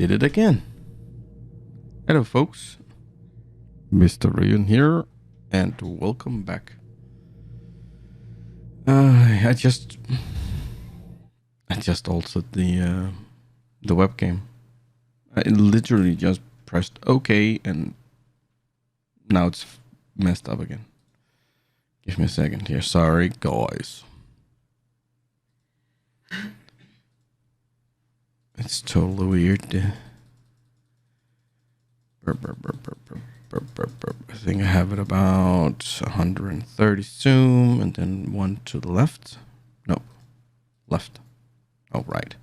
did it again. Hello, folks. Mr. Ryan here, and welcome back. I just altered the webcam. I literally just pressed OK, and now it's messed up again. Give me a second here. Sorry, guys. It's totally weird. I think I have it about 130 zoom and then one to the left. No, left. Oh, right.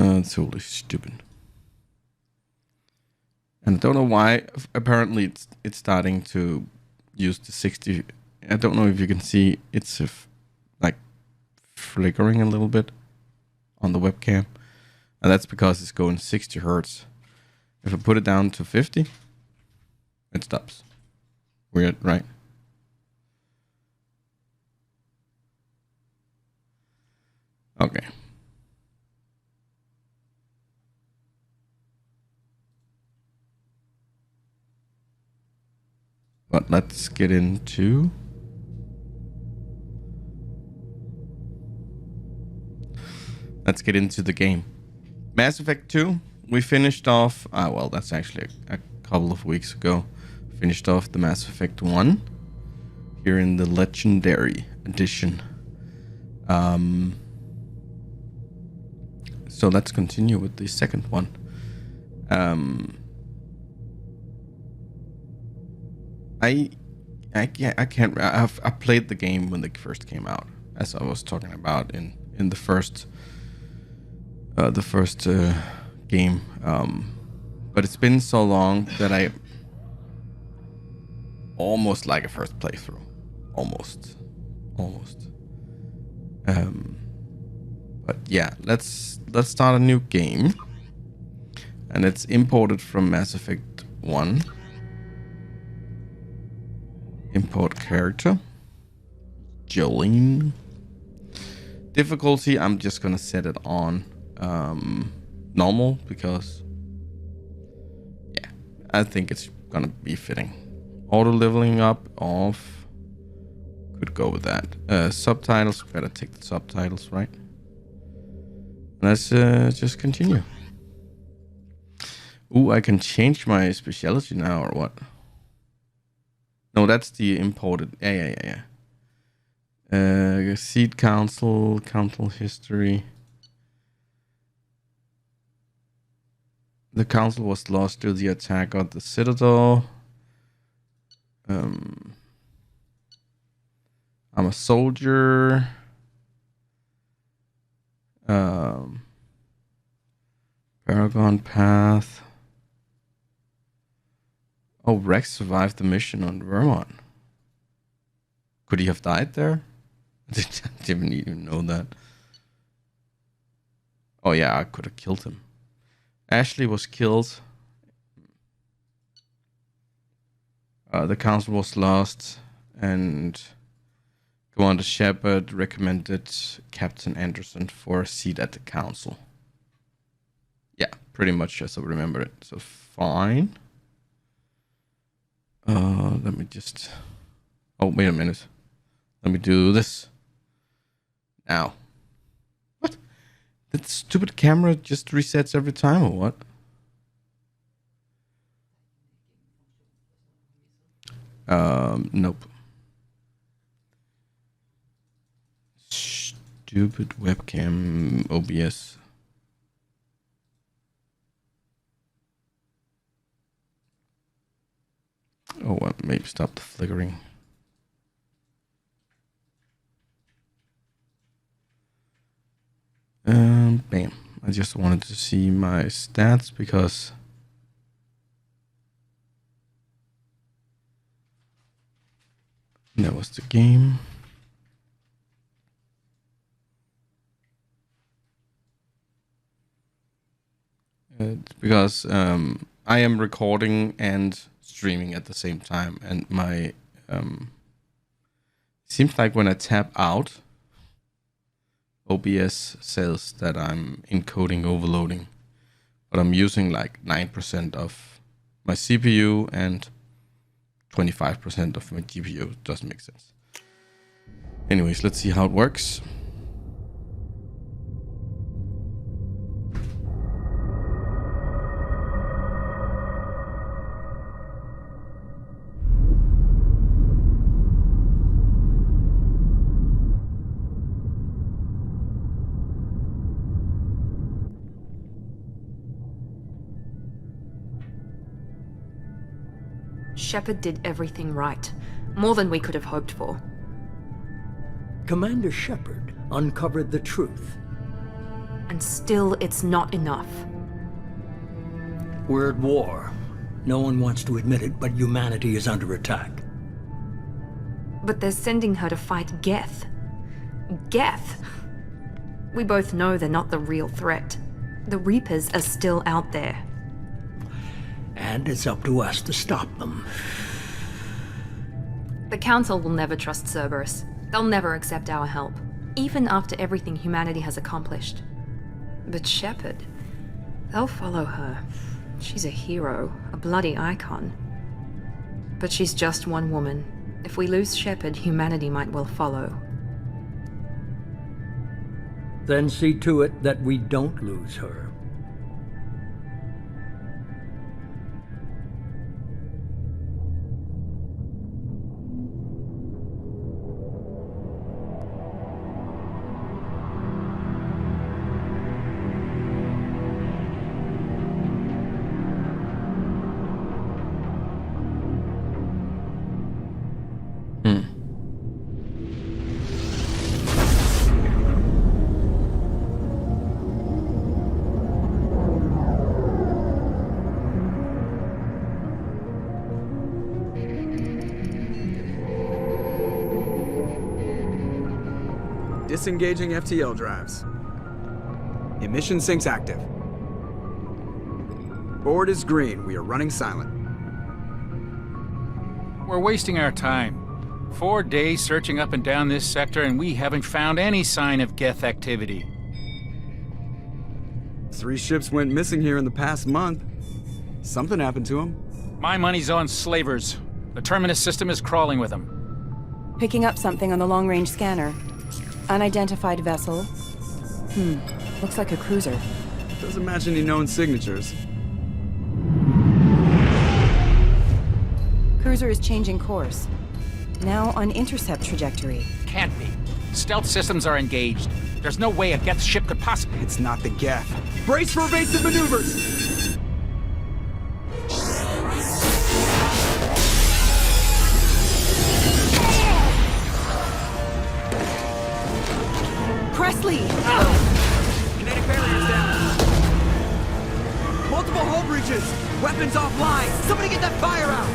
It's totally stupid. And I don't know why. Apparently, it's starting to use the 60. I don't know if you can see. It's like flickering a little bit on the webcam, and that's because it's going 60 hertz. If I put it down to 50, it stops. Weird, right? Okay. But let's get into the game. Mass Effect 2, we finished off, well, that's actually a couple of weeks ago. Finished off the Mass Effect 1 here in the Legendary Edition. So let's continue with the second one. I played the game when it first came out, as I was talking about in the first game. But it's been so long that I almost like a first playthrough, almost. But yeah, let's start a new game, and it's imported from Mass Effect 1. Import character. Jolene. Difficulty, I'm just gonna set it on normal because, yeah, I think it's gonna be fitting. Auto leveling up, off. Could go with that. Subtitles, better take the subtitles, right? Let's just continue. Ooh, I can change my specialty now, or what? No, that's the imported. Yeah. Seed Council history. The council was lost to the attack on the Citadel. I'm a soldier. Paragon Path. Oh, Rex survived the mission on Vermont. Could he have died there? I didn't even know that. Oh yeah, I could have killed him. Ashley was killed. The council was lost, and Commander Shepard recommended Captain Anderson for a seat at the council. Yeah, pretty much as I remember it. So fine. Let me just... Oh, wait a minute. Let me do this. Now. What? That stupid camera just resets every time, or what? Nope. Stupid webcam OBS. Oh, well, maybe stop the flickering. Bam. I just wanted to see my stats because that was the game. Because I am recording and streaming at the same time, and my seems like when I tap out, OBS says that I'm encoding overloading, but I'm using like 9% of my CPU and 25% of my GPU. Doesn't make sense. Anyways, let's see how it works. Shepard did everything right. More than we could have hoped for. Commander Shepard uncovered the truth. And still, it's not enough. We're at war. No one wants to admit it, but humanity is under attack. But they're sending her to fight Geth. Geth! We both know they're not the real threat. The Reapers are still out there. And it's up to us to stop them. The Council will never trust Cerberus. They'll never accept our help, even after everything humanity has accomplished. But Shepard, they'll follow her. She's a hero, a bloody icon. But she's just one woman. If we lose Shepard, humanity might well follow. Then see to it that we don't lose her. Disengaging FTL drives. Emission sinks active. Board is green. We are running silent. We're wasting our time. 4 days searching up and down this sector, and we haven't found any sign of Geth activity. 3 ships went missing here in the past month. Something happened to them. My money's on slavers. The Terminus system is crawling with them. Picking up something on the long-range scanner. Unidentified vessel. Looks like a cruiser. Doesn't match any known signatures. Cruiser is changing course. Now on intercept trajectory. Can't be. Stealth systems are engaged. There's no way a Geth ship could possibly... It's not the Geth. Brace for evasive maneuvers! Presley! Kinetic barriers down. Multiple hull breaches. Weapons offline. Somebody get that fire out.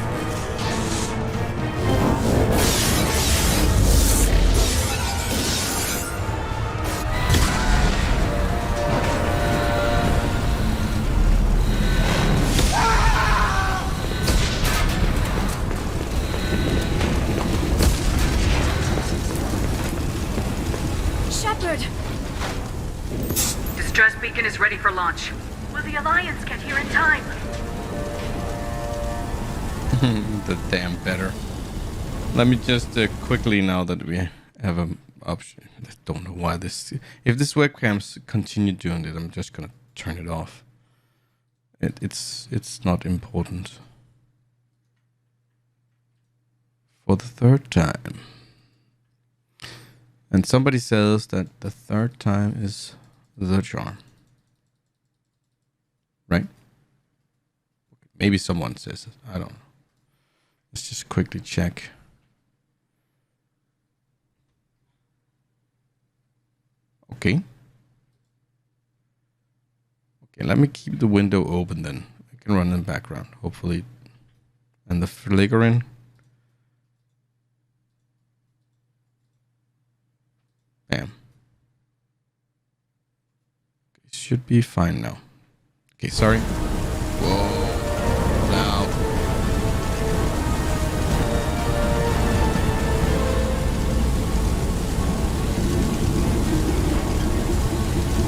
Shepard! Distress beacon is ready for launch. Will the Alliance get here in time? The damn better. Let me just quickly, now that we have an option. I don't know why this... If this webcams continue doing it, I'm just gonna turn it off. It's not important. For the third time. And somebody says that the third time is the charm. Right? Maybe someone says it. I don't know. Let's just quickly check. Okay. Okay, let me keep the window open then. I can run in the background, hopefully. And the flickering. Bam. It should be fine now. Okay, sorry. Whoa. Now.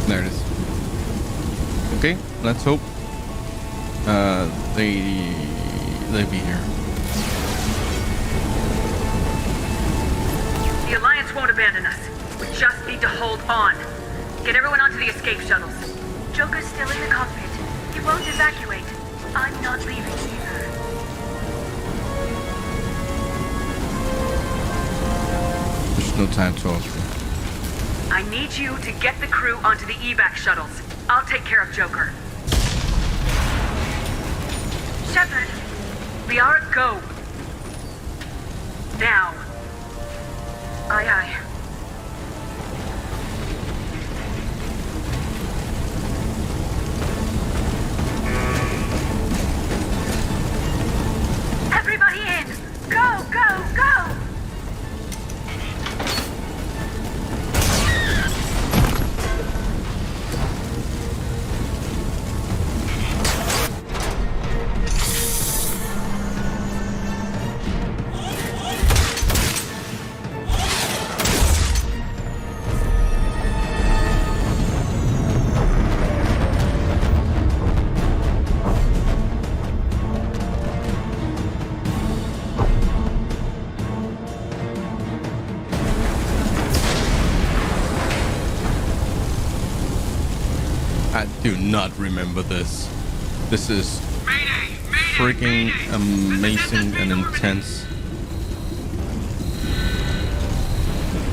There it is. Okay, let's hope they be here. The Alliance won't abandon us. We just need to hold on. Get everyone onto the escape shuttles. Joker's still in the cockpit. He won't evacuate. I'm not leaving either. There's no time to talk. I need you to get the crew onto the evac shuttles. I'll take care of Joker. Shepard. Liara, go. Now. Aye, aye. Everybody in! Go, go, go! I do not remember this. This is freaking amazing and intense.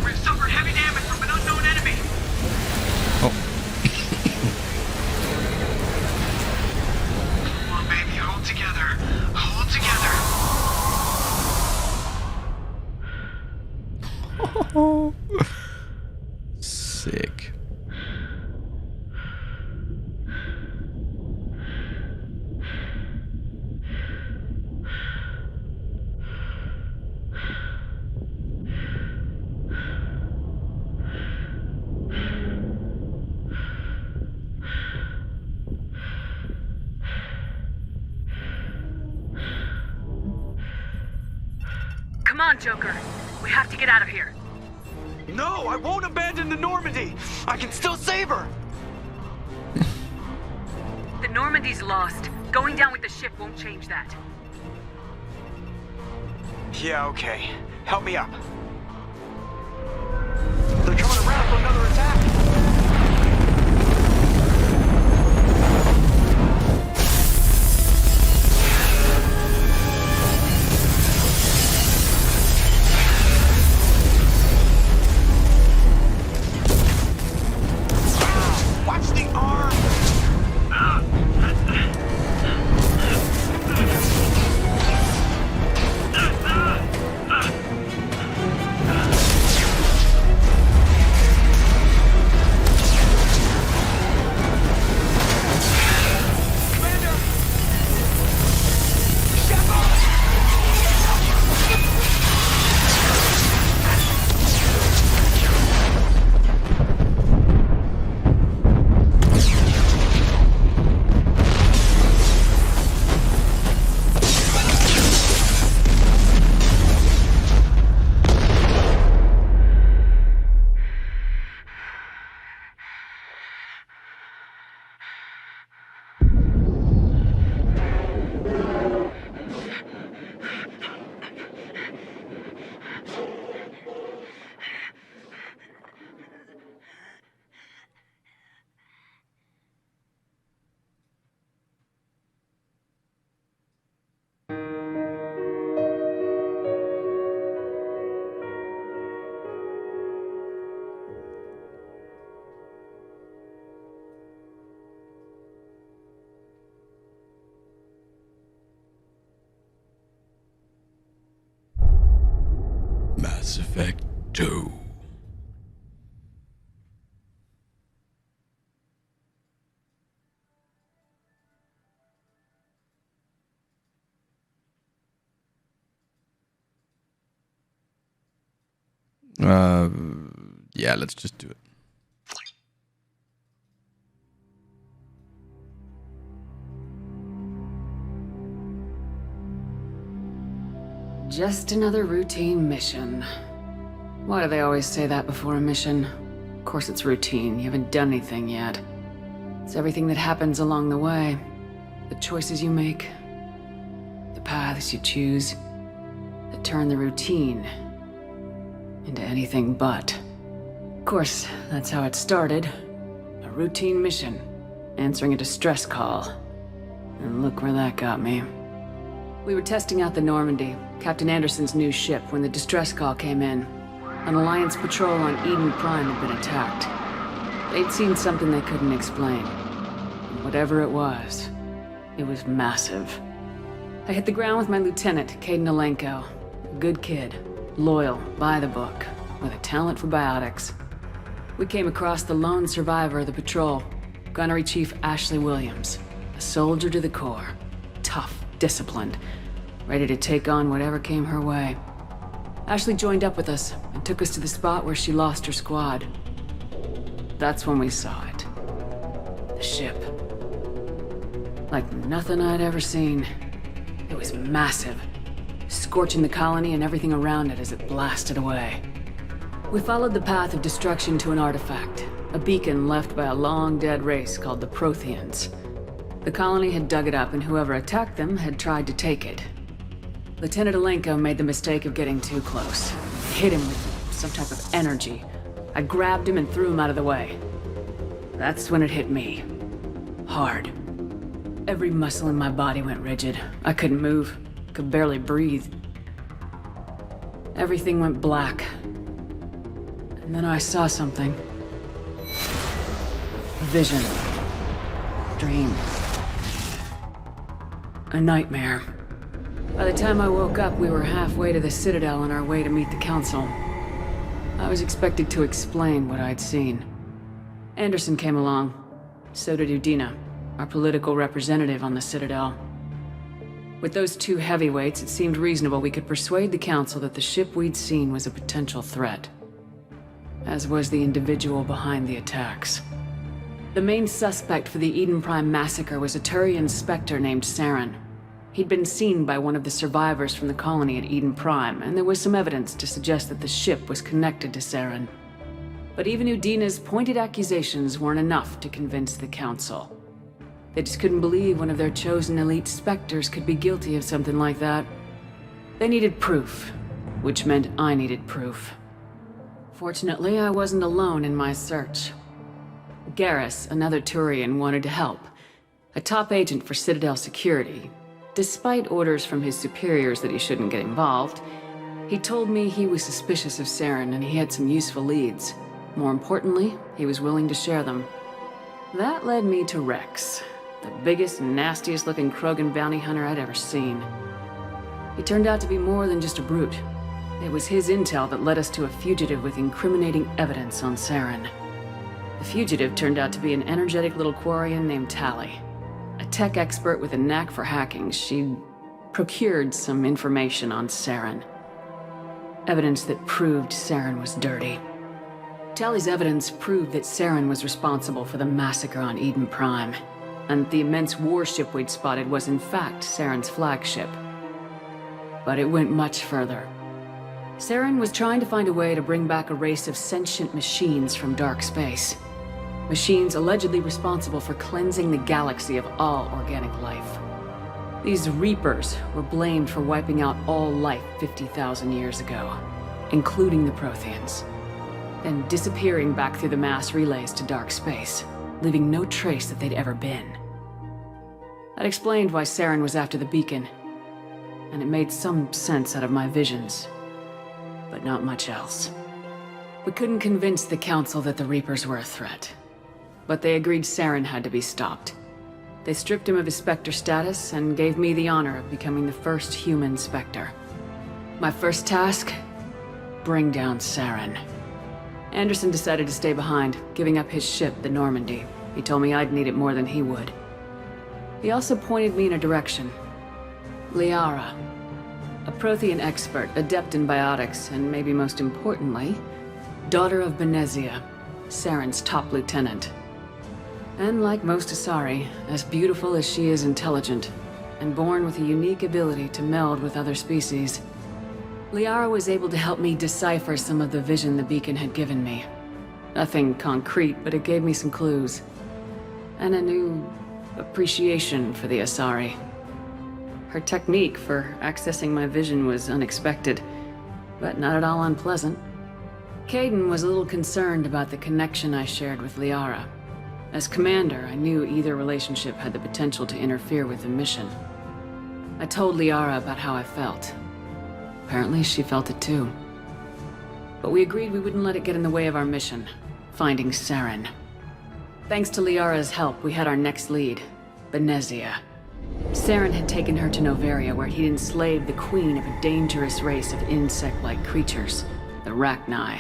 We've suffered heavy damage from an unknown enemy. Oh. Come on, baby, hold together. Hold together. Sick. Come on, Joker. We have to get out of here. No, I won't abandon the Normandy. I can still save her. The Normandy's lost. Going down with the ship won't change that. Yeah, okay. Help me up. They're coming around for another attack. Watch the arm! Mass Effect 2. Yeah, let's just do it. Just another routine mission. Why do they always say that before a mission? Of course it's routine, you haven't done anything yet. It's everything that happens along the way. The choices you make, the paths you choose, that turn the routine into anything but. Of course, that's how it started. A routine mission, answering a distress call. And look where that got me. We were testing out the Normandy, Captain Anderson's new ship, when the distress call came in. An Alliance patrol on Eden Prime had been attacked. They'd seen something they couldn't explain. And whatever it was massive. I hit the ground with my lieutenant, Caden Alenko. A good kid, loyal, by the book, with a talent for biotics. We came across the lone survivor of the patrol, Gunnery Chief Ashley Williams. A soldier to the core. Tough, disciplined, ready to take on whatever came her way. Ashley joined up with us and took us to the spot where she lost her squad. That's when we saw it. The ship. Like nothing I'd ever seen. It was massive, scorching the colony and everything around it as it blasted away. We followed the path of destruction to an artifact, a beacon left by a long-dead race called the Protheans. The colony had dug it up, and whoever attacked them had tried to take it. Lieutenant Alenko made the mistake of getting too close. Hit him with some type of energy. I grabbed him and threw him out of the way. That's when it hit me. Hard. Every muscle in my body went rigid. I couldn't move, could barely breathe. Everything went black. And then I saw something. A vision. Dream. A nightmare. By the time I woke up, we were halfway to the Citadel on our way to meet the Council. I was expected to explain what I'd seen. Anderson came along. So did Udina, our political representative on the Citadel. With those two heavyweights, it seemed reasonable we could persuade the Council that the ship we'd seen was a potential threat. As was the individual behind the attacks. The main suspect for the Eden Prime massacre was a Turian Spectre named Saren. He'd been seen by one of the survivors from the colony at Eden Prime, and there was some evidence to suggest that the ship was connected to Saren. But even Udina's pointed accusations weren't enough to convince the Council. They just couldn't believe one of their chosen elite Spectres could be guilty of something like that. They needed proof, which meant I needed proof. Fortunately, I wasn't alone in my search. Garrus, another Turian, wanted to help. A top agent for Citadel security. Despite orders from his superiors that he shouldn't get involved, he told me he was suspicious of Saren and he had some useful leads. More importantly, he was willing to share them. That led me to Rex, the biggest and nastiest looking Krogan bounty hunter I'd ever seen. He turned out to be more than just a brute. It was his intel that led us to a fugitive with incriminating evidence on Saren. The fugitive turned out to be an energetic little Quarian named Tally. A tech expert with a knack for hacking, she'd procured some information on Saren. Evidence that proved Saren was dirty. Tally's evidence proved that Saren was responsible for the massacre on Eden Prime, and the immense warship we'd spotted was in fact Saren's flagship. But it went much further. Saren was trying to find a way to bring back a race of sentient machines from dark space. Machines allegedly responsible for cleansing the galaxy of all organic life. These Reapers were blamed for wiping out all life 50,000 years ago, including the Protheans, then disappearing back through the mass relays to dark space, leaving no trace that they'd ever been. That explained why Saren was after the beacon, and it made some sense out of my visions, but not much else. We couldn't convince the Council that the Reapers were a threat. But they agreed Saren had to be stopped. They stripped him of his Spectre status and gave me the honor of becoming the first human Spectre. My first task? Bring down Saren. Anderson decided to stay behind, giving up his ship, the Normandy. He told me I'd need it more than he would. He also pointed me in a direction. Liara. A Prothean expert, adept in biotics, and maybe most importantly, daughter of Benezia, Saren's top lieutenant. And like most Asari, as beautiful as she is intelligent, and born with a unique ability to meld with other species. Liara was able to help me decipher some of the vision the beacon had given me. Nothing concrete, but it gave me some clues. And a new appreciation for the Asari. Her technique for accessing my vision was unexpected, but not at all unpleasant. Kaidan was a little concerned about the connection I shared with Liara. As commander, I knew either relationship had the potential to interfere with the mission. I told Liara about how I felt. Apparently, she felt it too. But we agreed we wouldn't let it get in the way of our mission, finding Saren. Thanks to Liara's help, we had our next lead, Benezia. Saren had taken her to Noveria, where he'd enslaved the queen of a dangerous race of insect-like creatures, the Rachni.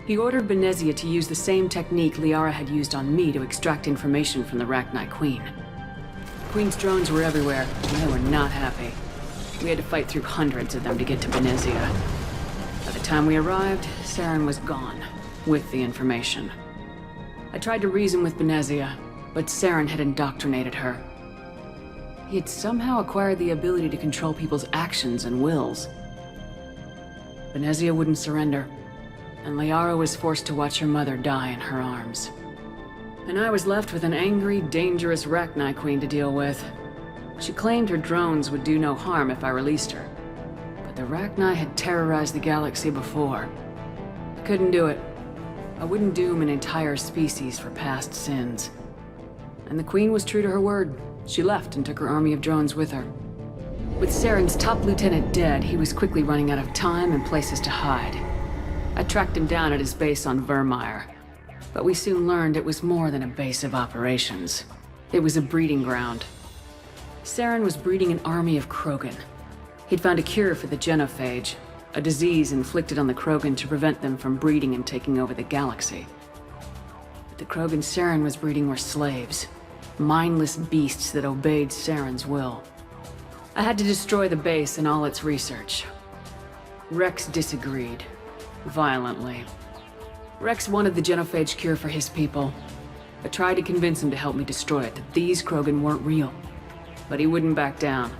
He ordered Benezia to use the same technique Liara had used on me to extract information from the Rachni queen. The queen's drones were everywhere, and they were not happy. We had to fight through hundreds of them to get to Benezia. By the time we arrived, Saren was gone, with the information. I tried to reason with Benezia, but Saren had indoctrinated her. He had somehow acquired the ability to control people's actions and wills. Benezia wouldn't surrender, and Liara was forced to watch her mother die in her arms. And I was left with an angry, dangerous Rachni queen to deal with. She claimed her drones would do no harm if I released her. But the Rachni had terrorized the galaxy before. I couldn't do it. I wouldn't doom an entire species for past sins. And the queen was true to her word. She left and took her army of drones with her. With Saren's top lieutenant dead, he was quickly running out of time and places to hide. I tracked him down at his base on Vermeer. But we soon learned it was more than a base of operations. It was a breeding ground. Saren was breeding an army of Krogan. He'd found a cure for the genophage, a disease inflicted on the Krogan to prevent them from breeding and taking over the galaxy. But the Krogan Saren was breeding were slaves, mindless beasts that obeyed Saren's will. I had to destroy the base and all its research. Rex disagreed, violently. Rex wanted the genophage cure for his people. I tried to convince him to help me destroy it, that these Krogan weren't real. But he wouldn't back down.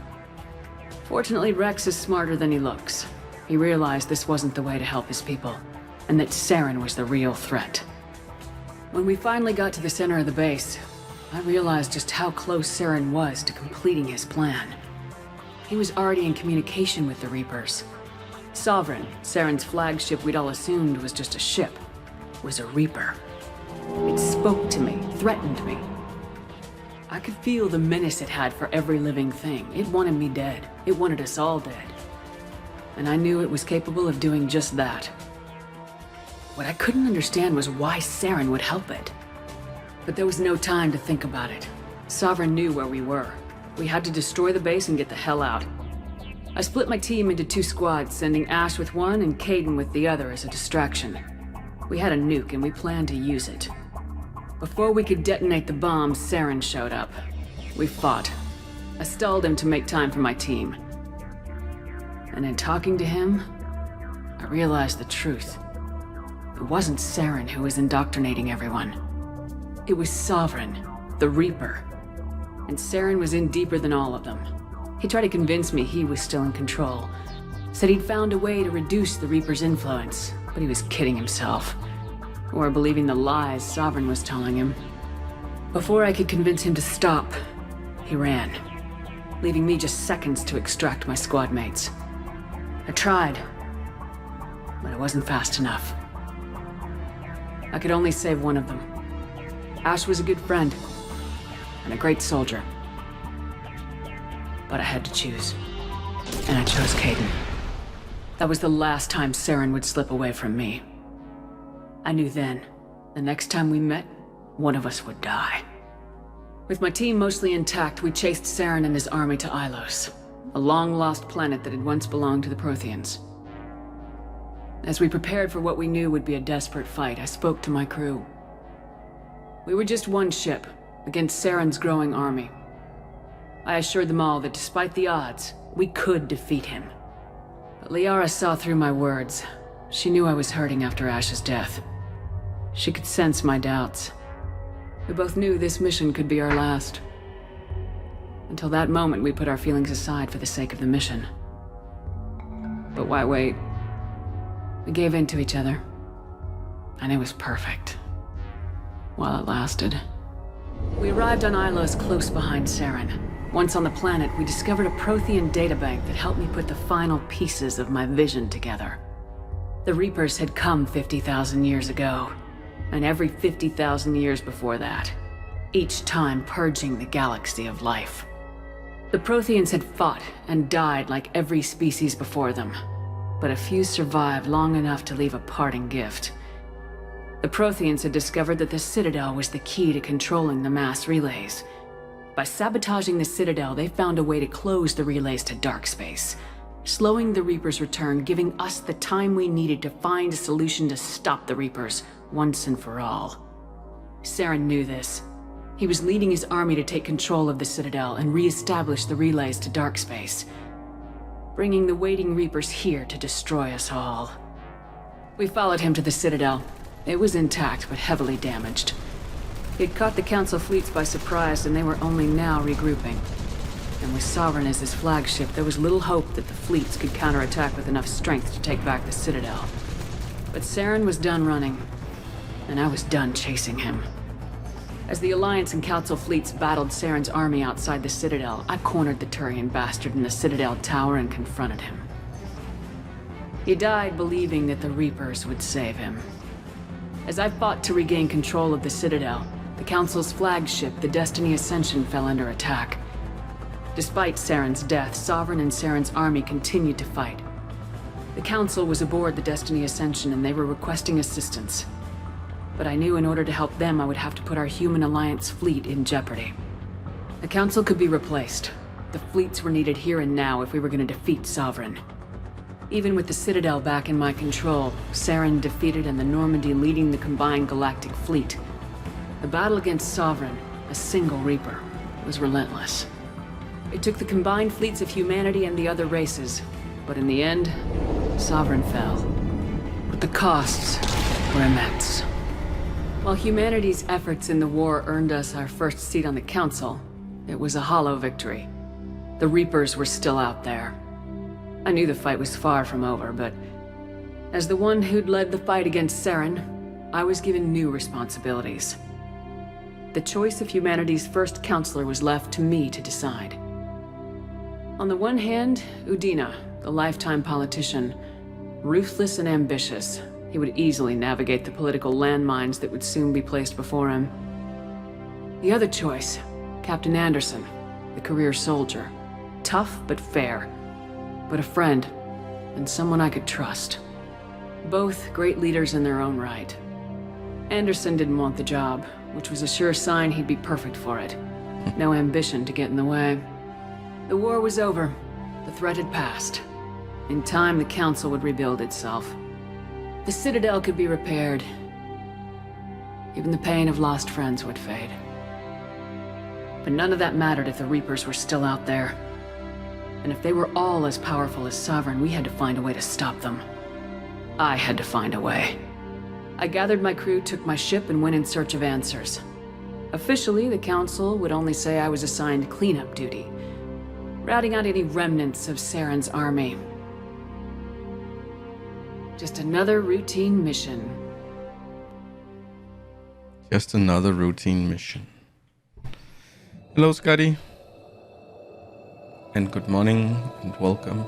Fortunately, Rex is smarter than he looks. He realized this wasn't the way to help his people, and that Saren was the real threat. When we finally got to the center of the base, I realized just how close Saren was to completing his plan. He was already in communication with the Reapers. Sovereign, Saren's flagship we'd all assumed was just a ship, was a Reaper. It spoke to me, threatened me. I could feel the menace it had for every living thing. It wanted me dead. It wanted us all dead. And I knew it was capable of doing just that. What I couldn't understand was why Saren would help it. But there was no time to think about it. Sovereign knew where we were. We had to destroy the base and get the hell out. I split my team into 2 squads, sending Ash with one and Kaidan with the other as a distraction. We had a nuke and we planned to use it. Before we could detonate the bomb, Saren showed up. We fought. I stalled him to make time for my team. And in talking to him, I realized the truth. It wasn't Saren who was indoctrinating everyone. It was Sovereign, the Reaper. And Saren was in deeper than all of them. He tried to convince me he was still in control. Said he'd found a way to reduce the Reaper's influence, but he was kidding himself. Or believing the lies Sovereign was telling him. Before I could convince him to stop, he ran, leaving me just seconds to extract my squad mates. I tried, but it wasn't fast enough. I could only save one of them. Ash was a good friend, and a great soldier. But I had to choose, and I chose Kaidan. That was the last time Saren would slip away from me. I knew then, the next time we met, one of us would die. With my team mostly intact, we chased Saren and his army to Ilos, a long-lost planet that had once belonged to the Protheans. As we prepared for what we knew would be a desperate fight, I spoke to my crew. We were just one ship, against Saren's growing army. I assured them all that despite the odds, we could defeat him. But Liara saw through my words. She knew I was hurting after Ash's death. She could sense my doubts. We both knew this mission could be our last. Until that moment, we put our feelings aside for the sake of the mission. But why wait? We gave in to each other. And it was perfect. While it lasted. We arrived on Ilos close behind Saren. Once on the planet, we discovered a Prothean databank that helped me put the final pieces of my vision together. The Reapers had come 50,000 years ago, and every 50,000 years before that, each time purging the galaxy of life. The Protheans had fought and died like every species before them, but a few survived long enough to leave a parting gift. The Protheans had discovered that the Citadel was the key to controlling the mass relays. By sabotaging the Citadel, they found a way to close the relays to dark space, slowing the Reapers' return, giving us the time we needed to find a solution to stop the Reapers once and for all. Saren knew this. He was leading his army to take control of the Citadel and re-establish the relays to dark space, bringing the waiting Reapers here to destroy us all. We followed him to the Citadel. It was intact, but heavily damaged. He'd caught the Council fleets by surprise, and they were only now regrouping. And with Sovereign as his flagship, there was little hope that the fleets could counterattack with enough strength to take back the Citadel. But Saren was done running, and I was done chasing him. As the Alliance and Council fleets battled Saren's army outside the Citadel, I cornered the Turian bastard in the Citadel tower and confronted him. He died believing that the Reapers would save him. As I fought to regain control of the Citadel, the Council's flagship, the Destiny Ascension, fell under attack. Despite Saren's death, Sovereign and Saren's army continued to fight. The Council was aboard the Destiny Ascension and they were requesting assistance. But I knew in order to help them, I would have to put our Human Alliance fleet in jeopardy. The Council could be replaced. The fleets were needed here and now if we were going to defeat Sovereign. Even with the Citadel back in my control, Saren defeated and the Normandy leading the combined galactic fleet. The battle against Sovereign, a single Reaper, was relentless. It took the combined fleets of humanity and the other races, but in the end, Sovereign fell. But the costs were immense. While humanity's efforts in the war earned us our first seat on the Council, it was a hollow victory. The Reapers were still out there. I knew the fight was far from over, but as the one who'd led the fight against Saren, I was given new responsibilities. The choice of humanity's first counselor was left to me to decide. On the one hand, Udina, the lifetime politician, ruthless and ambitious. He would easily navigate the political landmines that would soon be placed before him. The other choice, Captain Anderson, the career soldier. Tough but fair, but a friend, and someone I could trust. Both great leaders in their own right. Anderson didn't want the job, which was a sure sign he'd be perfect for it. No ambition to get in the way. The war was over. The threat had passed. In time, the Council would rebuild itself. The Citadel could be repaired. Even the pain of lost friends would fade. But none of that mattered if the Reapers were still out there. And if they were all as powerful as Sovereign, we had to find a way to stop them. I had to find a way. I gathered my crew, took my ship, and went in search of answers. Officially, the Council would only say I was assigned cleanup duty, routing out any remnants of Saren's army. Just another routine mission. Just another routine mission. Hello, Scotty. And good morning and welcome.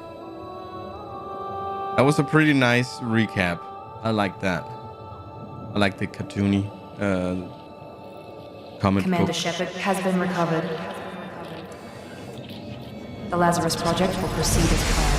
That was a pretty nice recap. I like that. I like the cartoony comic Commander book. Shepard has been recovered. The Lazarus Project will proceed as planned.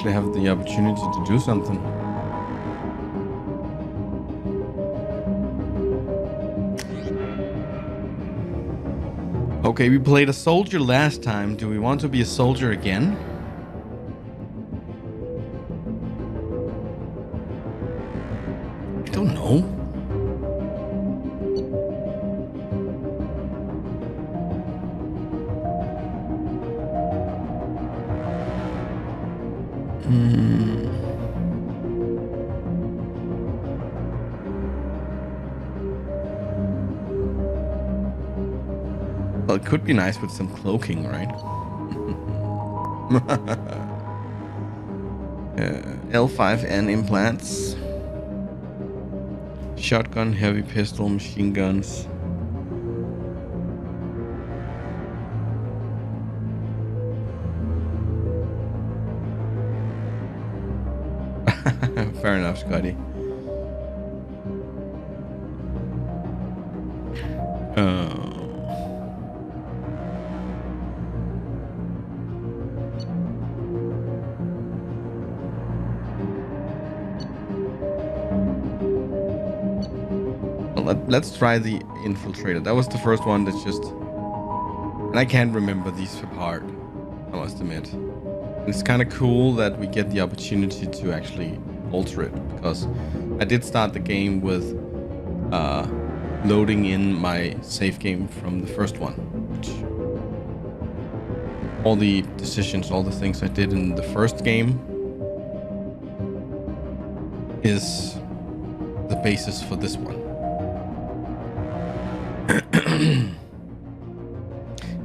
actually have the opportunity to do something. Okay, we played a soldier last time. Do we want to be a soldier again? I don't know. Well, it could be nice with some cloaking, right? L5N implants. Shotgun, heavy pistol, machine guns. Fair enough, Scotty. Let's try the infiltrator. That was the first one that's just... And I can't remember these apart, I must admit. It's kind of cool that we get the opportunity to actually alter it, because I did start the game with loading in my save game from the first one. Which all the decisions, all the things I did in the first game is the basis for this one.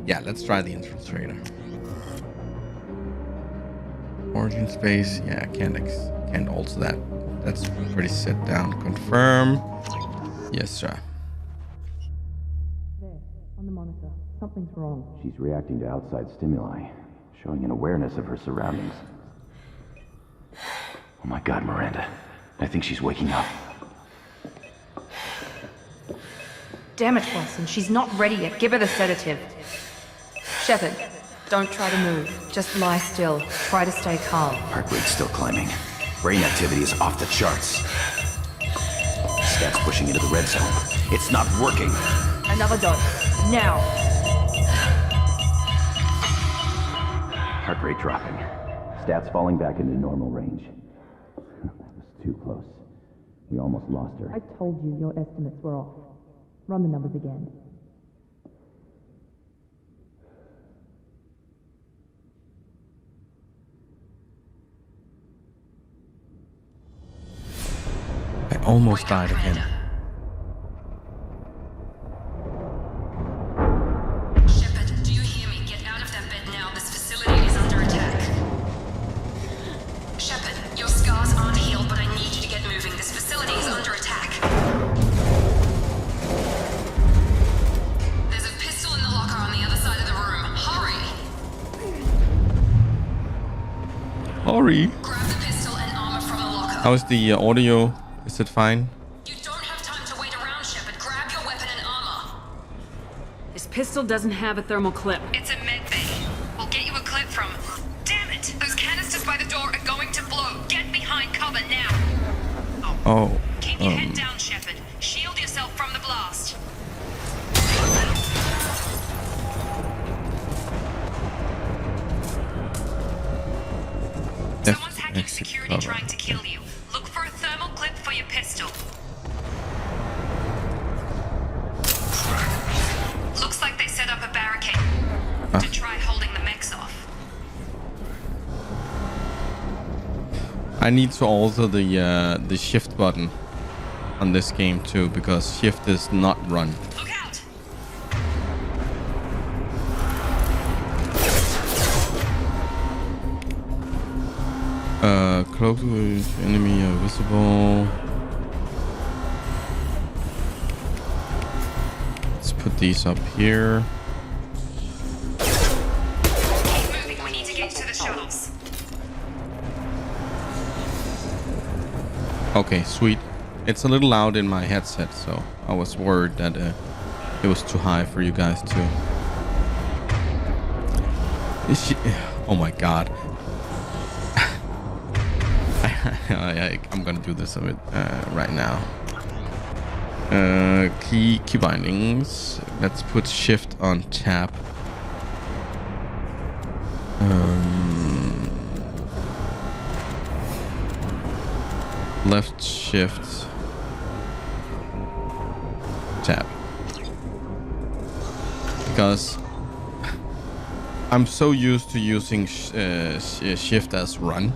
Yeah, let's try the infiltrator. Origin space. Yeah, I can't alter that. That's pretty set down. Confirm. Yes, sir. There, on the monitor. Something's wrong. She's reacting to outside stimuli, showing an awareness of her surroundings. Oh my God, Miranda. I think she's waking up. Damn it, Watson. She's not ready yet. Give her the sedative. Shepard, don't try to move. Just lie still. Try to stay calm. Heart rate's still climbing. Brain activity is off the charts. Stats pushing into the red zone. It's not working. Another dose. Now. Heart rate dropping. Stats falling back into normal range. That was too close. We almost lost her. I told you your estimates were off. Run the numbers again. I almost died again. Shepard, do you hear me? Get out of that bed now. This facility is under attack. Shepard, your scars aren't healed, but I need you to get moving. This facility is under attack. There's a pistol in the locker on the other side of the room. Hurry! Hurry! Grab the pistol and armor from the locker. How's the audio? Is it fine? You don't have time to wait around, Shepard. Grab your weapon and armor. This pistol doesn't have a thermal clip. It's a med bay. We'll get you a clip from... Damn it! Those canisters by the door are going to blow. Get behind cover now. Oh. Keep your head down, Shepard. Shield yourself from the blast. Someone's hacking security trying to kill you. Look for a thermal clip for your pistol. Looks like they set up a barricade to try holding the mechs off. I need to alter the shift button on this game too, because shift is not run. Look out! Close with enemy are visible. Let's put these up here. Keep moving. We need to get to the shuttles. Okay, sweet. It's a little loud in my headset, so I was worried that it was too high for you guys too. Is she? Oh my God. I'm gonna do this a bit right now. Key bindings. Let's put shift on tab. Left shift tab. Because I'm so used to using shift as run.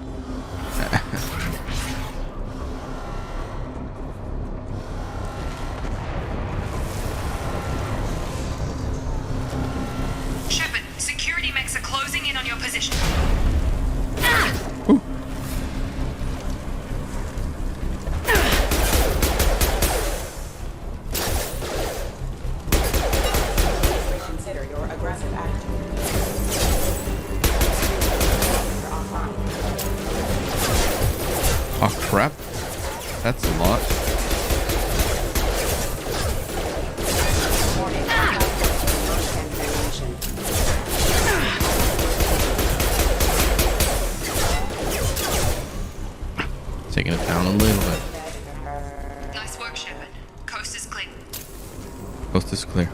Shepard, security mechs are closing in on your position. Ooh. Consider your aggressive attitude. You're offline. Oh crap. That's a lot. Warning. Contamination. Taking it down a little bit. Nice work, Shepard. Coast is clear. Coast is clear.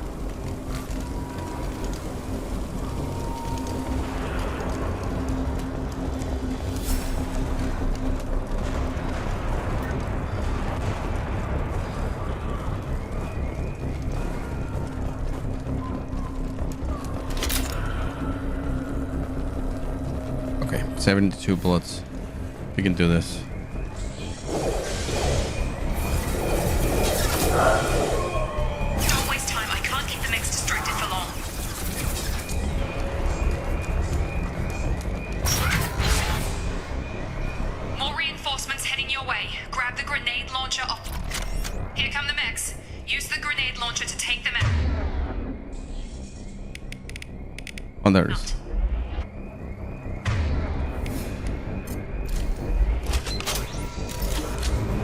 Okay, 72 bullets. We can do this. Don't waste time. I can't keep the mechs distracted for long. More reinforcements heading your way. Grab the grenade launcher off. Here come the mechs. Use the grenade launcher to take them out. Oh, there it is.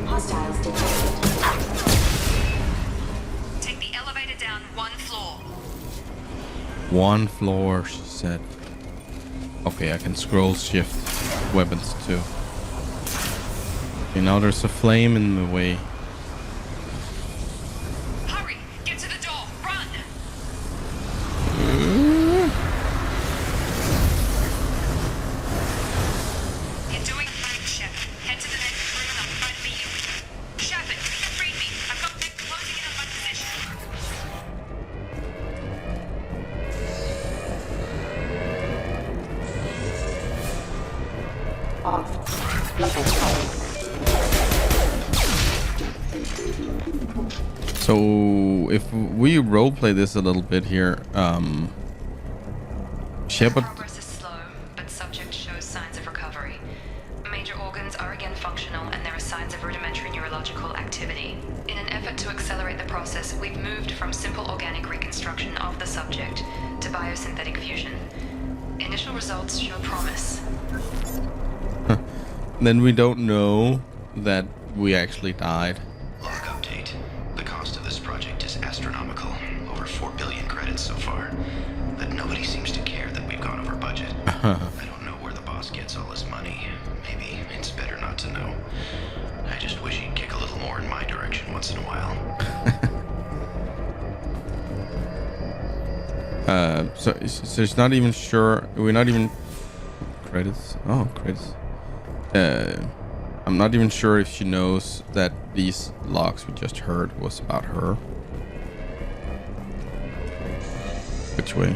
Hostiles detected. Take the elevator down one floor. One floor, she said. Okay, I can scroll shift weapons too. Okay, now there's a flame in the way. Hurry! Get to the door! Run! You're doing fine, Shepard. Head to the next room and I'll try to meet you. Shepard, read me. I've got mechs closing in on my position. Off. So if we roleplay this a little bit here, Shepard. Progress is slow, but subject shows signs of recovery. Major organs are again functional, and there are signs of rudimentary neurological activity. In an effort to accelerate the process, we've moved from simple organic reconstruction of the subject to biosynthetic fusion. Initial results show promise. Then we don't know that we actually died. Log update. The cost of this project is astronomical. Over 4 billion credits so far. But nobody seems to care that we've gone over budget. I don't know where the boss gets all his money. Maybe it's better not to know. I just wish he'd kick a little more in my direction once in a while. So it's not even sure. We're not even credits. Oh, credits. I'm not even sure if she knows that these logs we just heard was about her. Which way?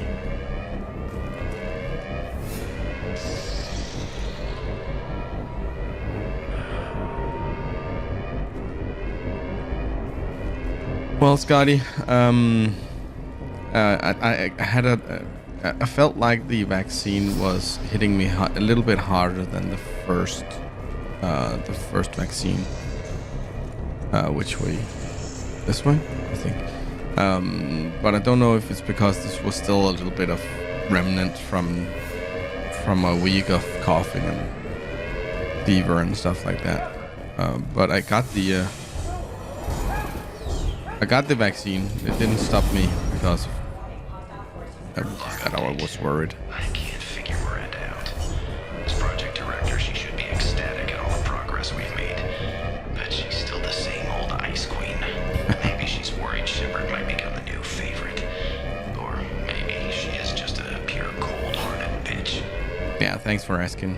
Well, Scotty, I felt like the vaccine was hitting me a little bit harder than the first vaccine. Which way? This way, I think. But I don't know if it's because this was still a little bit of remnant from a week of coughing and fever and stuff like that. But I got the vaccine. It didn't stop me because that I was worried. I can't figure Miranda out. As project director, she should be ecstatic at all the progress we've thanks for asking.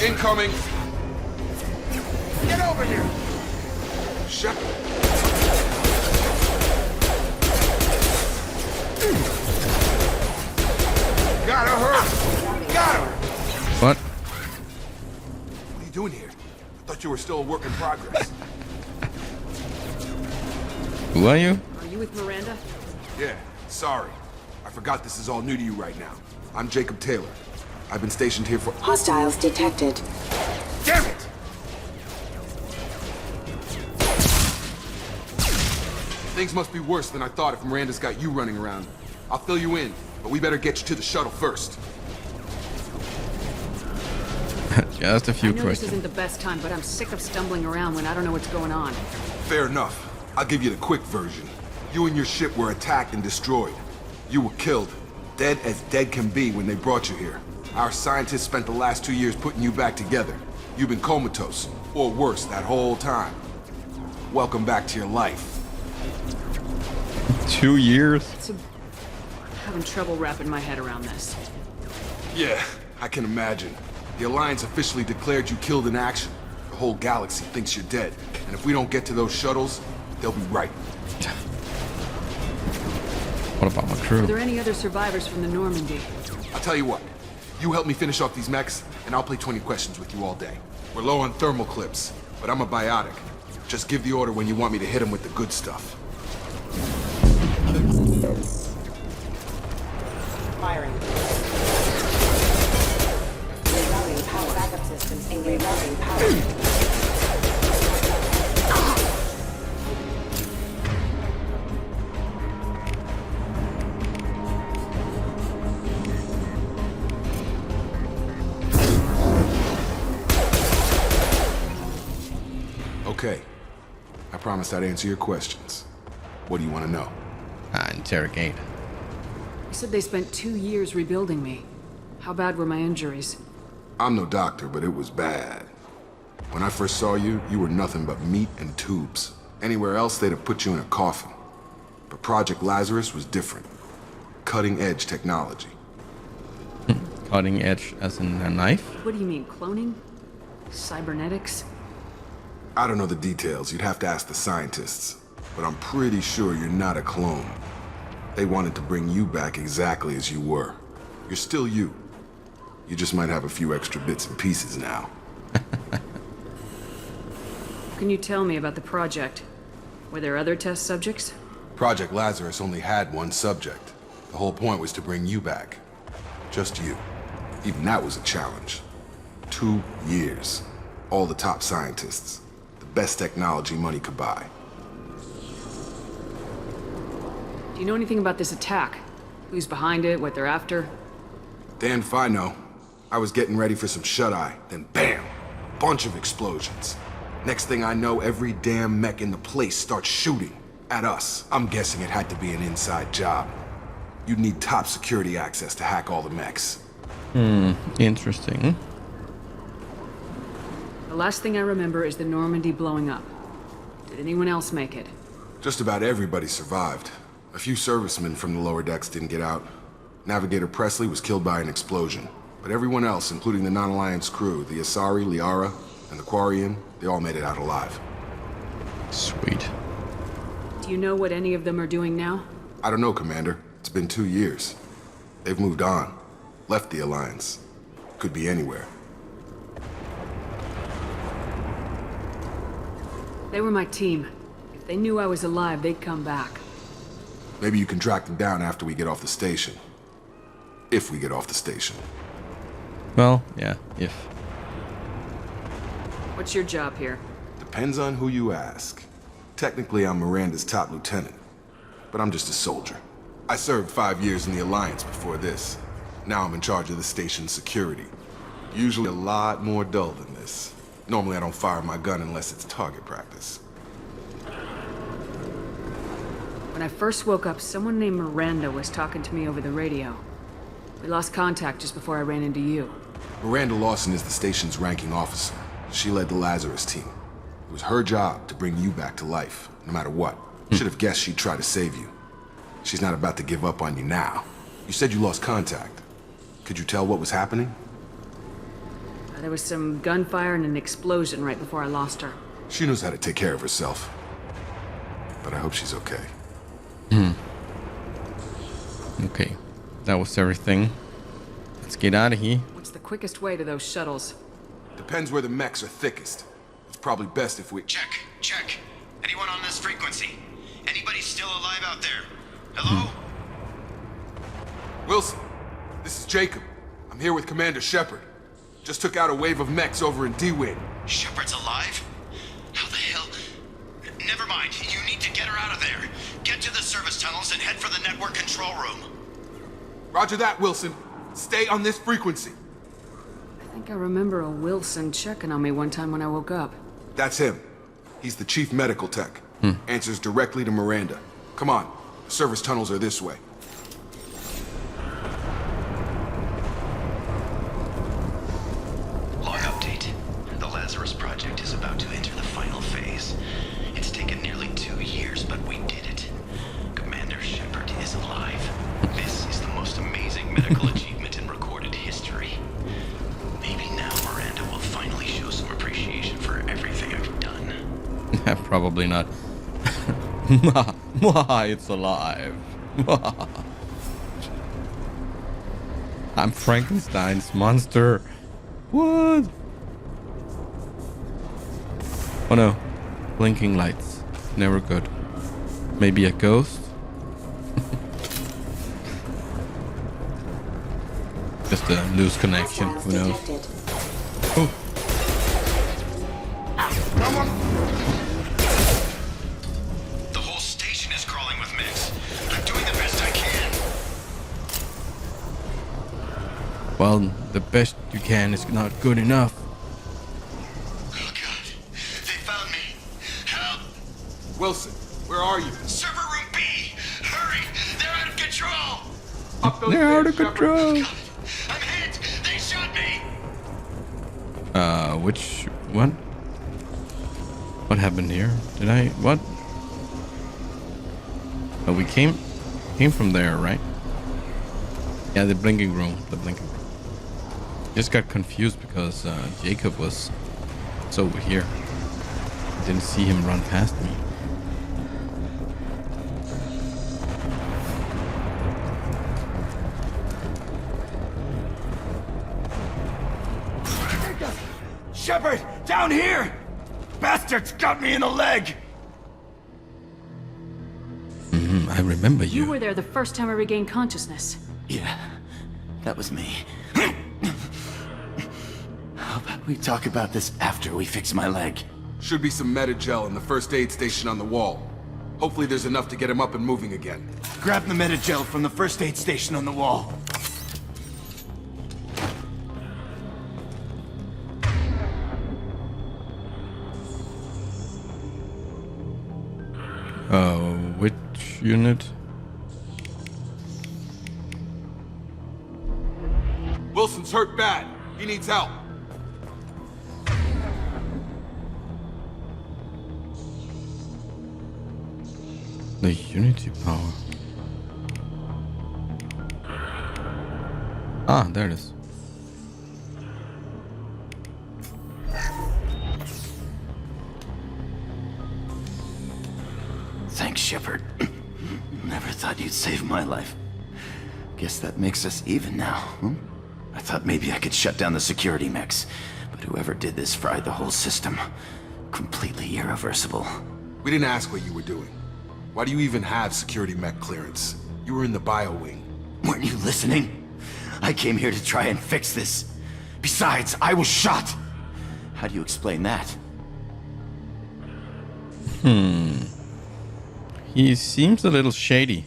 Incoming! Get over here! Shepard! Got her! Got her! What? What are you doing here? I thought you were still a work in progress. Who are you? Are you with Miranda? Yeah, sorry. I forgot this is all new to you right now. I'm Jacob Taylor. I've been stationed here for— Hostiles detected. Damn it! Things must be worse than I thought if Miranda's got you running around. I'll fill you in, but we better get you to the shuttle first. Just a few I know questions. this isn't the best time, but I'm sick of stumbling around when I don't know what's going on. Fair enough. I'll give you the quick version. You and your ship were attacked and destroyed. You were killed. Dead as dead can be when they brought you here. Our scientists spent the last 2 years putting you back together. You've been comatose, or worse, that whole time. Welcome back to your life. 2 years? I'm having trouble wrapping my head around this. Yeah, I can imagine. The Alliance officially declared you killed in action. The whole galaxy thinks you're dead. And if we don't get to those shuttles, they'll be right. What about my Are crew? there any other survivors from the Normandy? I'll tell you what. You help me finish off these mechs, and I'll play 20 questions with you all day. We're low on thermal clips, but I'm a biotic. Just give the order when you want me to hit them with the good stuff. Firing. Rerouting power backup systems. Rerouting power. Okay. I promised I'd answer your questions. What do you want to know? Interrogate. You said they spent 2 years rebuilding me. How bad were my injuries? I'm no doctor, but it was bad. When I first saw you, you were nothing but meat and tubes. Anywhere else, they'd have put you in a coffin. But Project Lazarus was different. Cutting-edge technology. Cutting edge as in a knife? What do you mean, cloning? Cybernetics? I don't know the details. You'd have to ask the scientists. But I'm pretty sure you're not a clone. They wanted to bring you back exactly as you were. You're still you. You just might have a few extra bits and pieces now. Can you tell me about the project? Were there other test subjects? Project Lazarus only had one subject. The whole point was to bring you back. Just you. Even that was a challenge. 2 years. All the top scientists. The best technology money could buy. Do you know anything about this attack? Who's behind it, what they're after? Damn if I know. I was getting ready for some shut-eye, then bam! Bunch of explosions. Next thing I know, every damn mech in the place starts shooting at us. I'm guessing it had to be an inside job. You'd need top security access to hack all the mechs. Interesting. The last thing I remember is the Normandy blowing up. Did anyone else make it? Just about everybody survived. A few servicemen from the lower decks didn't get out. Navigator Presley was killed by an explosion. But everyone else, including the non-Alliance crew, the Asari, Liara, and the Quarian, they all made it out alive. Sweet. Do you know what any of them are doing now? I don't know, Commander. It's been 2 years. They've moved on. Left the Alliance. Could be anywhere. They were my team. If they knew I was alive, they'd come back. Maybe you can track them down after we get off the station. If we get off the station. Well, yeah, if. What's your job here? Depends on who you ask. Technically, I'm Miranda's top lieutenant. But I'm just a soldier. I served 5 years in the Alliance before this. Now I'm in charge of the station's security. Usually a lot more dull than this. Normally I don't fire my gun unless it's target practice. When I first woke up, someone named Miranda was talking to me over the radio. We lost contact just before I ran into you. Miranda Lawson is the station's ranking officer. She led the Lazarus team. It was her job to bring you back to life, no matter what. Should have guessed she'd try to save you. She's not about to give up on you now. You said you lost contact. Could you tell what was happening? There was some gunfire and an explosion right before I lost her. She knows how to take care of herself. But I hope she's okay. Okay, that was everything. Let's get out of here. What's the quickest way to those shuttles? Depends where the mechs are thickest. It's probably best if we... Check. Anyone on this frequency? Anybody still alive out there? Hello? Wilson, this is Jacob. I'm here with Commander Shepard. Just took out a wave of mechs over in D-Wing. Shepard's alive? How the hell? Never mind. You need to get her out of there. Get to the service tunnels and head for the network control room. Roger that, Wilson. Stay on this frequency. I think I remember a Wilson checking on me one time when I woke up. That's him. He's the chief medical tech. Answers directly to Miranda. Come on. The service tunnels are this way. Log update. The Lazarus Project is about to enter the final phase. It's taken nearly 2 years, but we did it. Commander Shepard is alive. This is the most amazing medical achievement in recorded history. Maybe now Miranda will finally show some appreciation for everything I've done. Probably not. It's alive. I'm Frankenstein's monster. What? Oh no. Blinking lights. Never good. Maybe a ghost? Just a loose connection. Who knows? Oh. The whole station is crawling with mix. I'm doing the best I can. Well, the best you can is not good enough. Oh god. They found me. Help! Wilson, where are you? Server room B! Hurry! They're out of control! They're out of control. God, I'm hit! They shot me! Which what? What happened here? Did I what? Oh, we came from there, right? Yeah, the blinking room. Just got confused because Jacob was over here. I didn't see him run past me. Shepard, down here! Bastards got me in the leg! I remember you. You were there the first time I regained consciousness. Yeah, that was me. How about we talk about this after we fix my leg? Should be some Metagel in the first aid station on the wall. Hopefully there's enough to get him up and moving again. Grab the Metagel from the first aid station on the wall. Which unit? Wilson's hurt bad. He needs help. The Unity power. Ah, there it is. Thanks, Shepard. Never thought you'd save my life. Guess that makes us even now, hmm? I thought maybe I could shut down the security mechs, but whoever did this fried the whole system. Completely irreversible. We didn't ask what you were doing. Why do you even have security mech clearance? You were in the bio wing. Weren't you listening? I came here to try and fix this. Besides, I was shot. How do you explain that? He seems a little shady.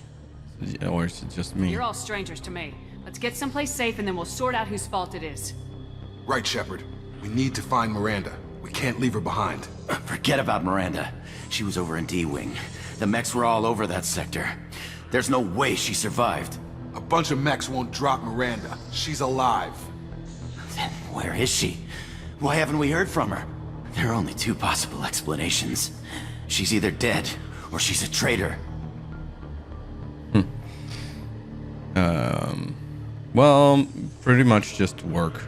Or is it just me? You're all strangers to me. Let's get someplace safe and then we'll sort out whose fault it is. Right, Shepard. We need to find Miranda. We can't leave her behind. Forget about Miranda. She was over in D-Wing. The mechs were all over that sector. There's no way she survived. A bunch of mechs won't drop Miranda. She's alive. Then where is she? Why haven't we heard from her? There are only two possible explanations. She's either dead, or she's a traitor. Well, pretty much just work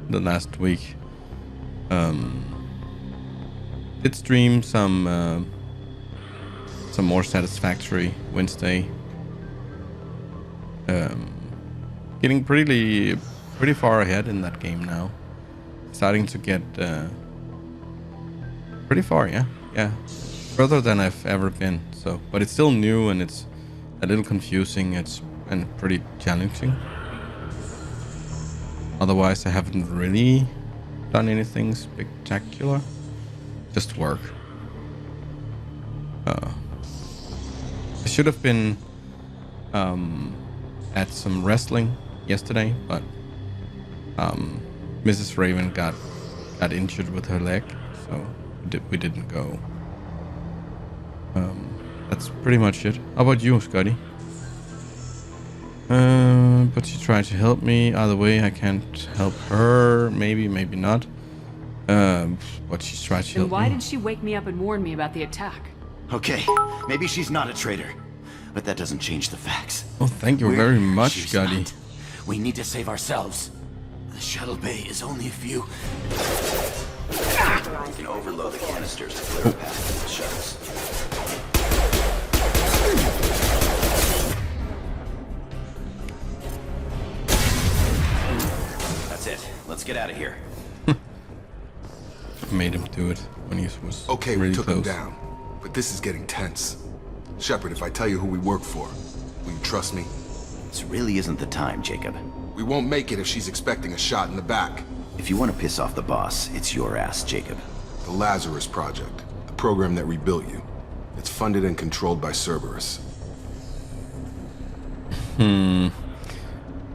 the last week. Did stream some more Satisfactory Wednesday. Getting pretty far ahead in that game now. Starting to get pretty far, yeah, further than I've ever been. So, but it's still new and it's a little confusing. And pretty challenging. Otherwise, I haven't really done anything spectacular. Just work. I should have been at some wrestling yesterday, but Mrs. Raven got injured with her leg, so we didn't go. That's pretty much it. How about you, Scotty? But she tried to help me. Either way, I can't help her. Maybe not. But she's tried to help me. Then why did she wake me up and warn me about the attack? Okay, maybe she's not a traitor, but that doesn't change the facts. Oh, thank you very much, Scotty. We need to save ourselves. The shuttle bay is only a few. We can overload the canisters to clear a path to the shuttles. That's it. Let's get out of here. I made him do it when he was okay, really we took close. him down, but this is getting tense. Shepard, if I tell you who we work for, will you trust me? This really isn't the time, Jacob. We won't make it if she's expecting a shot in the back. If you want to piss off the boss, it's your ass, Jacob. The Lazarus Project, the program that rebuilt you. It's funded and controlled by Cerberus.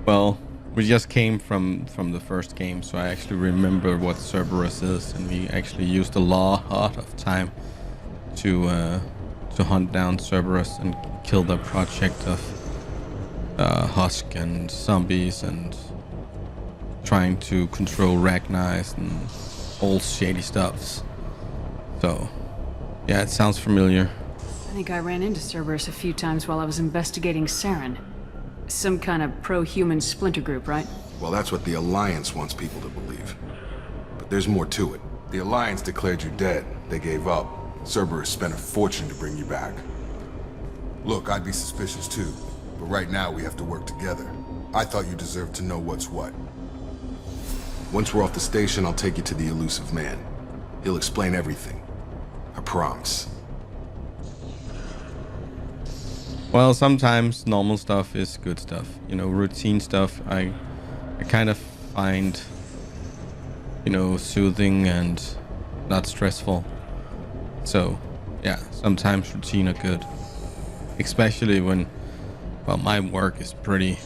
Well, we just came from the first game, so I actually remember what Cerberus is, and we actually used a lot of time to hunt down Cerberus and kill the project of Husk and zombies and trying to control Ragni's and all shady stuffs. So, yeah, it sounds familiar. I think I ran into Cerberus a few times while I was investigating Saren. Some kind of pro-human splinter group, right? Well, that's what the Alliance wants people to believe. But there's more to it. The Alliance declared you dead. They gave up. Cerberus spent a fortune to bring you back. Look, I'd be suspicious too, but right now we have to work together. I thought you deserved to know what's what. Once we're off the station, I'll take you to the elusive man. He'll explain everything. I promise. Well, sometimes normal stuff is good stuff. You know, routine stuff I kind of find, you know, soothing and not stressful. So, yeah, sometimes routine are good. Especially when, well, my work is pretty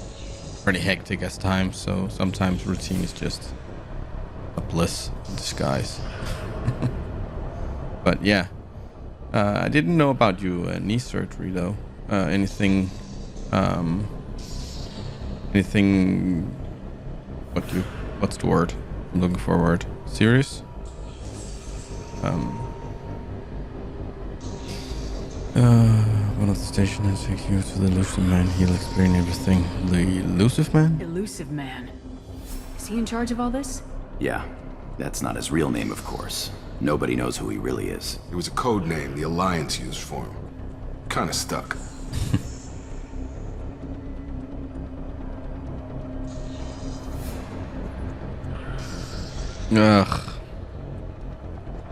hectic at times, so sometimes routine is just a bliss in disguise. But yeah, I didn't know about you knee surgery though. Anything? What's the word? I'm looking for a word. Serious? One of the station has take you to the elusive man. He'll explain everything. The elusive man? Elusive man. Is he in charge of all this? Yeah, that's not his real name, of course. Nobody knows who he really is. It was a code name the Alliance used for him. Kinda stuck. Ugh.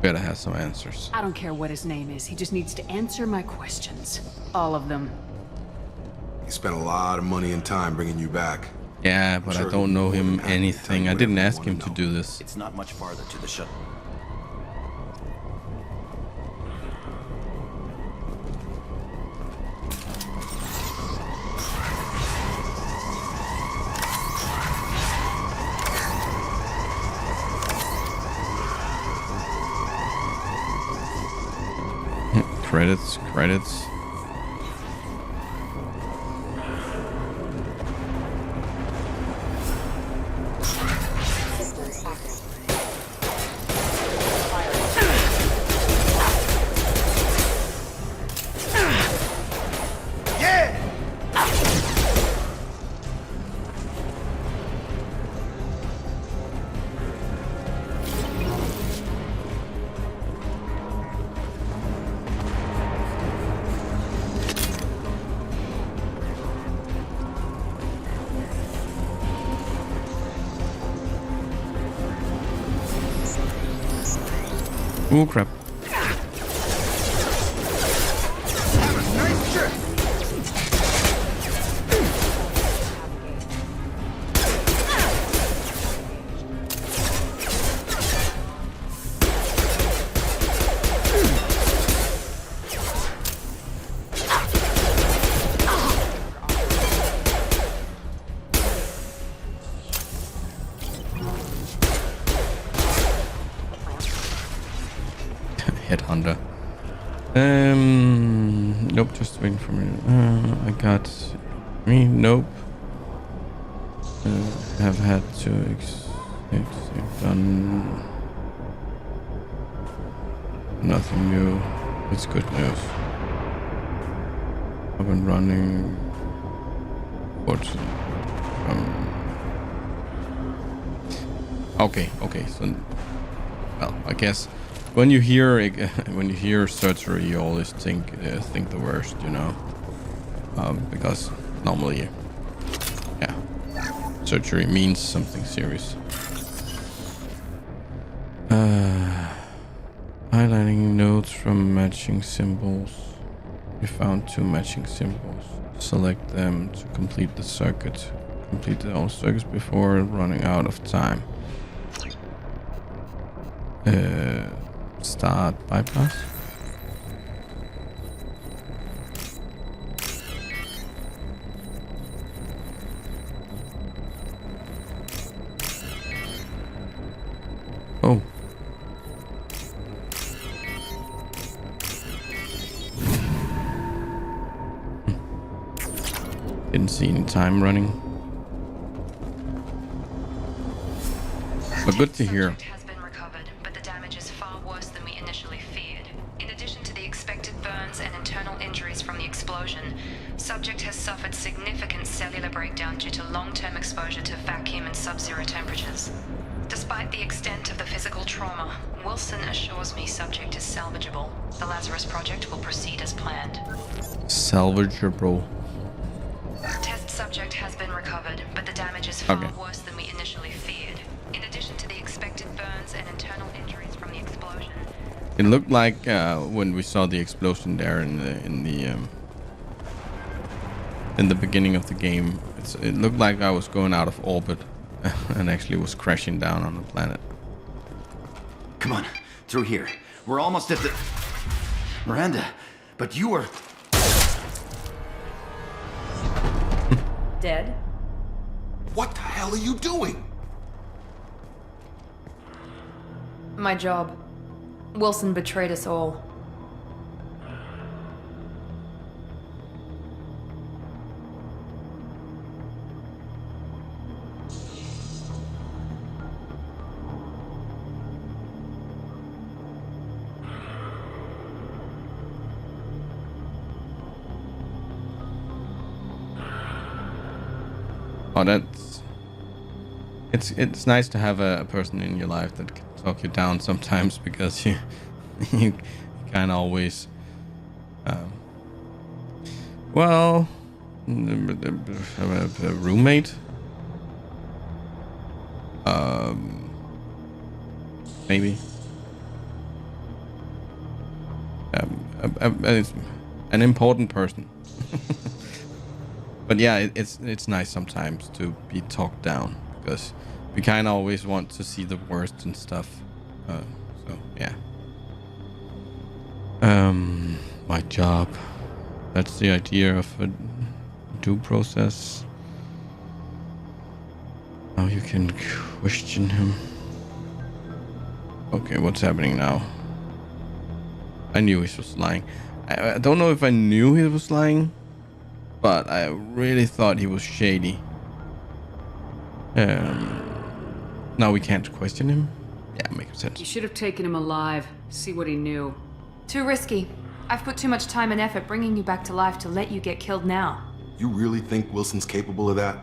Gotta have some answers. I don't care what his name is. He just needs to answer my questions. All of them. He spent a lot of money and time bringing you back. Yeah, but I don't know him anything. I didn't ask him to do this. It's not much farther to the shuttle. Credits. Oh crap. Headhunter. Nope, just waiting for me. I got me. Nope. Have had to done nothing new. It's good news. I've been running. What? Okay. So, well, I guess. When you hear surgery, you always think the worst, you know, because normally, yeah, surgery means something serious. Highlighting notes from matching symbols. We found 2 matching symbols. Select them to complete the circuit. Complete all circuits before running out of time. Start bypass. Oh. Didn't see any time running. But good to hear. Subject has suffered significant cellular breakdown due to long-term exposure to vacuum and sub-zero temperatures. Despite the extent of the physical trauma, Wilson assures me subject is salvageable. The Lazarus project will proceed as planned. Salvageable. Test subject has been recovered, but the damage is far worse than we initially feared. In addition to the expected burns and internal injuries from the explosion. It looked like when we saw the explosion there in the beginning of the game, it looked like I was going out of orbit and actually was crashing down on the planet. Come on, through here. We're almost at the... Miranda, but you were... Dead? What the hell are you doing? My job. Wilson betrayed us all. Oh, it's nice to have a person in your life that can talk you down sometimes, because you kind of always well, a roommate, maybe it's an important person. But yeah, it's nice sometimes to be talked down, because we kind of always want to see the worst and stuff. So yeah. My job. That's the idea of a due process. Now you can question him. Okay, what's happening now? I knew he was lying. I don't know if I knew he was lying, but I really thought he was shady. Now we can't question him? Yeah, makes sense. You should have taken him alive. See what he knew. Too risky. I've put too much time and effort bringing you back to life to let you get killed now. You really think Wilson's capable of that?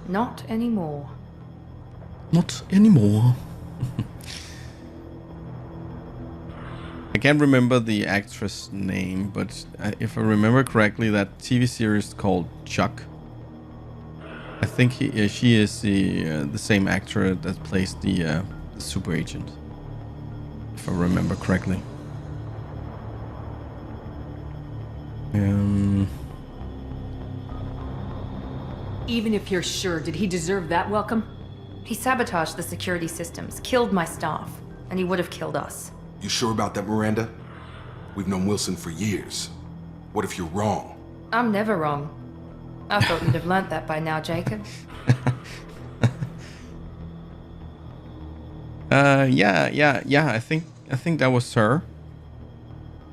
Not anymore. Not anymore. I can't remember the actress name, but if I remember correctly, that TV series called Chuck. I think she is the same actor that plays the super agent, if I remember correctly. Even if you're sure, did he deserve that welcome? He sabotaged the security systems, killed my staff, and he would have killed us. You sure about that, Miranda? We've known Wilson for years. What if you're wrong? I'm never wrong. I thought you'd have learnt that by now, Jacob. Yeah. I think that was her.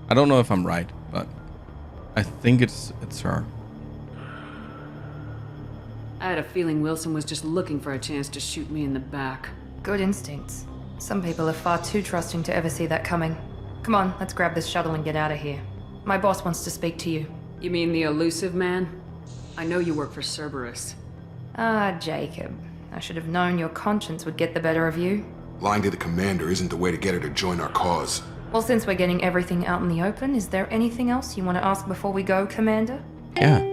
I don't know if I'm right, but I think it's her. I had a feeling Wilson was just looking for a chance to shoot me in the back. Good instincts. Some people are far too trusting to ever see that coming. Come on, let's grab this shuttle and get out of here. My boss wants to speak to you. You mean the elusive man? I know you work for Cerberus. Ah, Jacob. I should have known your conscience would get the better of you. Lying to the commander isn't the way to get her to join our cause. Well, since we're getting everything out in the open, is there anything else you want to ask before we go, Commander? Yeah.